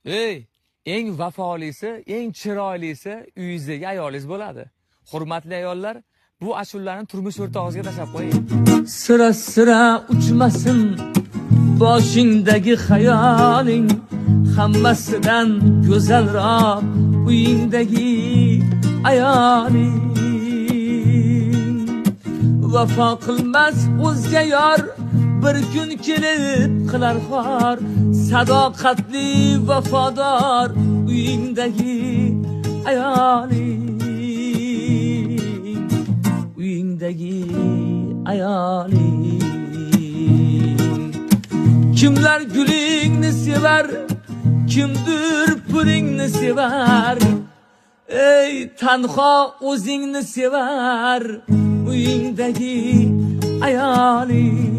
Ey, eng vafolisi, eng chiroylisi uyingizdagi ayolingiz bo'ladi. Hurmatli ayollar, bu ashulalarni turmush o'rtog'ingizga tashlab qo'ying. Sira sira uchmasin boshingdagi xayoling, hammasidan go'zalroq uyingdagi ayoling. Vafo qilmas o'zga yor, bir kun kelib qilar xor. Sadoqatli vafodor uyingdagi ayoling, uyingdagi ayoling. Kimlar gulingni sevar, kimdir pulingni sevar. Ey tanho o'zingni sevar, uyingdagi ayoling.